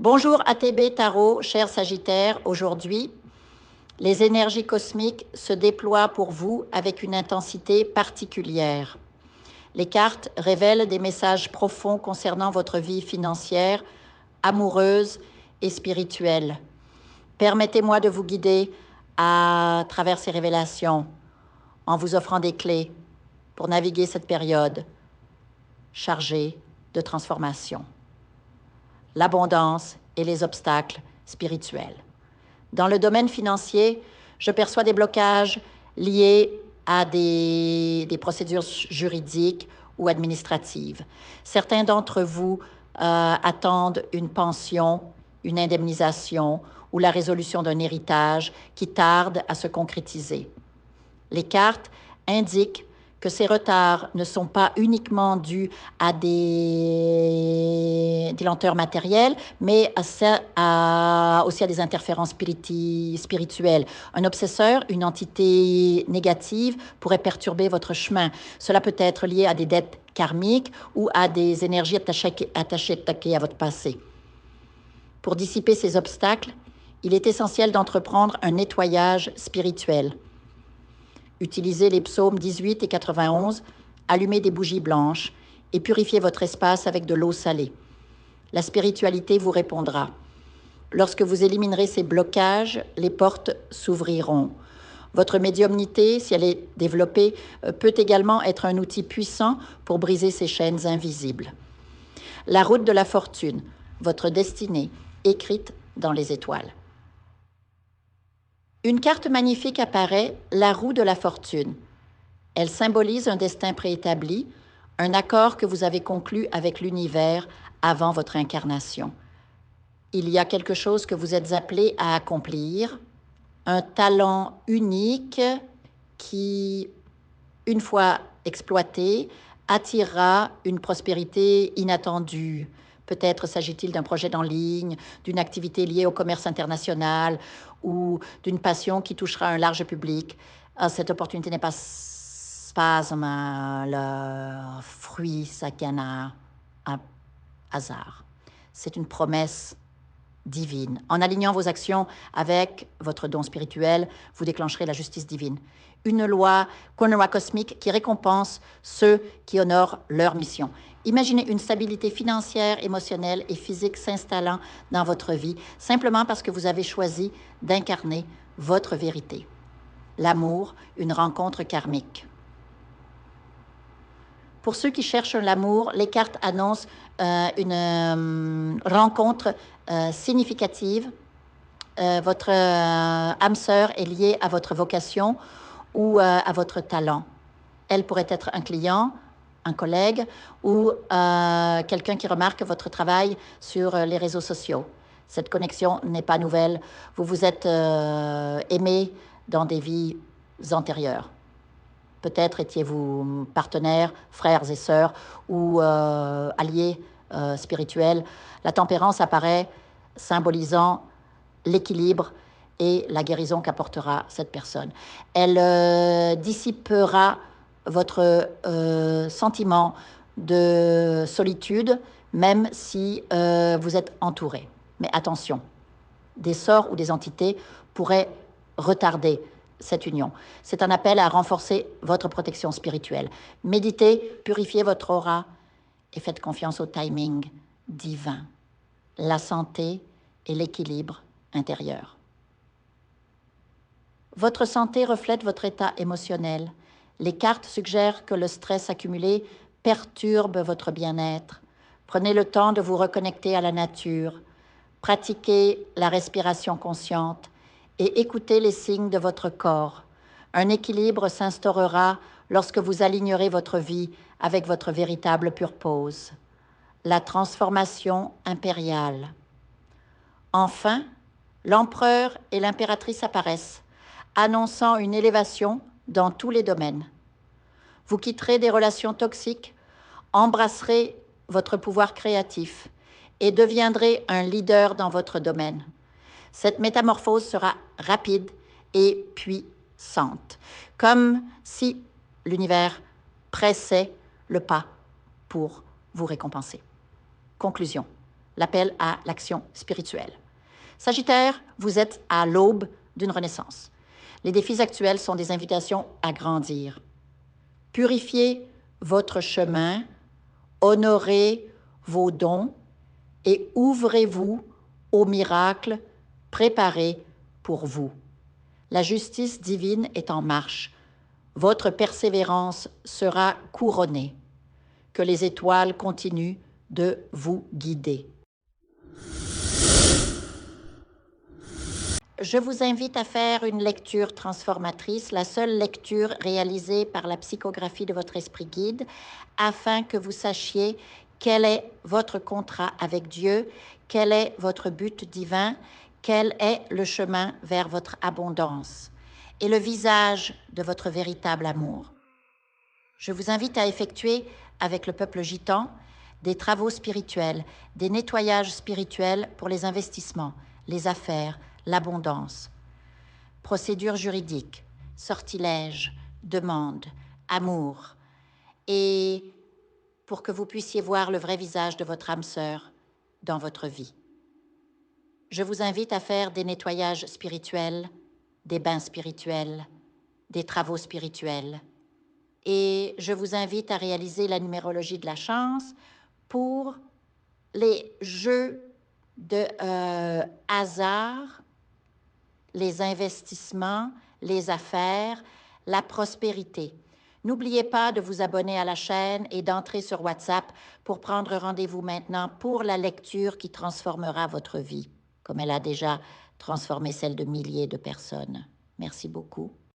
Bonjour ATB Tarot, cher Sagittaire. Aujourd'hui, les énergies cosmiques se déploient pour vous avec une intensité particulière. Les cartes révèlent des messages profonds concernant votre vie financière, amoureuse et spirituelle. Permettez-moi de vous guider à travers ces révélations en vous offrant des clés pour naviguer cette période chargée de transformation. L'abondance et les obstacles spirituels. Dans le domaine financier, je perçois des blocages liés à des procédures juridiques ou administratives. Certains d'entre vous attendent une pension, une indemnisation ou la résolution d'un héritage qui tarde à se concrétiser. Les cartes indiquent que ces retards ne sont pas uniquement dus à des lenteurs matérielles, mais aussi à des interférences spirituelles. Un obsesseur, une entité négative, pourrait perturber votre chemin. Cela peut être lié à des dettes karmiques ou à des énergies attachées à votre passé. Pour dissiper ces obstacles, il est essentiel d'entreprendre un nettoyage spirituel. Utilisez les psaumes 18 et 91, allumez des bougies blanches et purifiez votre espace avec de l'eau salée. La spiritualité vous répondra. Lorsque vous éliminerez ces blocages, les portes s'ouvriront. Votre médiumnité, si elle est développée, peut également être un outil puissant pour briser ces chaînes invisibles. La route de la fortune, votre destinée, écrite dans les étoiles. Une carte magnifique apparaît, la roue de la fortune. Elle symbolise un destin préétabli, un accord que vous avez conclu avec l'univers avant votre incarnation. Il y a quelque chose que vous êtes appelé à accomplir, un talent unique qui, une fois exploité, attirera une prospérité inattendue. Peut-être s'agit-il d'un projet en ligne, d'une activité liée au commerce international ou d'une passion qui touchera un large public. Cette opportunité n'est pas spasme, le fruit sakana, un hasard. C'est une promesse divine. En alignant vos actions avec votre don spirituel, vous déclencherez la justice divine. Une loi cosmique qui récompense ceux qui honorent leur mission. Imaginez une stabilité financière, émotionnelle et physique s'installant dans votre vie simplement parce que vous avez choisi d'incarner votre vérité. L'amour, une rencontre karmique. Pour ceux qui cherchent l'amour, les cartes annoncent une rencontre significative. Votre âme sœur est liée à votre vocation ou à votre talent. Elle pourrait être un client, un collègue ou quelqu'un qui remarque votre travail sur les réseaux sociaux. Cette connexion n'est pas nouvelle. Vous vous êtes aimés dans des vies antérieures. Peut-être étiez-vous partenaires, frères et sœurs ou alliés spirituels. La tempérance apparaît symbolisant l'équilibre et la guérison qu'apportera cette personne. Elle dissipera votre sentiment de solitude, même si vous êtes entouré. Mais attention, des sorts ou des entités pourraient retarder cette union. C'est un appel à renforcer votre protection spirituelle. Méditez, purifiez votre aura et faites confiance au timing divin, la santé et l'équilibre intérieur. Votre santé reflète votre état émotionnel. Les cartes suggèrent que le stress accumulé perturbe votre bien-être. Prenez le temps de vous reconnecter à la nature. Pratiquez la respiration consciente et écoutez les signes de votre corps. Un équilibre s'instaurera lorsque vous alignerez votre vie avec votre véritable purpose. La transformation impériale. Enfin, l'empereur et l'impératrice apparaissent, annonçant une élévation dans tous les domaines. Vous quitterez des relations toxiques, embrasserez votre pouvoir créatif et deviendrez un leader dans votre domaine. Cette métamorphose sera rapide et puissante, comme si l'univers pressait le pas pour vous récompenser. Conclusion. l'appel à l'action spirituelle. Sagittaire, vous êtes à l'aube d'une renaissance. Les défis actuels sont des invitations à grandir. Purifiez votre chemin, honorez vos dons et ouvrez-vous aux miracles préparés pour vous. La justice divine est en marche. Votre persévérance sera couronnée. Que les étoiles continuent de vous guider. Je vous invite à faire une lecture transformatrice, la seule lecture réalisée par la psychographie de votre esprit guide, afin que vous sachiez quel est votre contrat avec Dieu, quel est votre but divin, quel est le chemin vers votre abondance et le visage de votre véritable amour. Je vous invite à effectuer avec le peuple gitan des travaux spirituels, des nettoyages spirituels pour les investissements, les affaires, l'abondance. Procédures juridiques, sortilèges, demandes, amour. Et pour que vous puissiez voir le vrai visage de votre âme sœur dans votre vie. Je vous invite à faire des nettoyages spirituels, des bains spirituels, des travaux spirituels. Et je vous invite à réaliser la numérologie de la chance pour les jeux de hasard, les investissements, les affaires, la prospérité. N'oubliez pas de vous abonner à la chaîne et d'entrer sur WhatsApp pour prendre rendez-vous maintenant pour la lecture qui transformera votre vie, comme elle a déjà transformé celle de milliers de personnes. Merci beaucoup.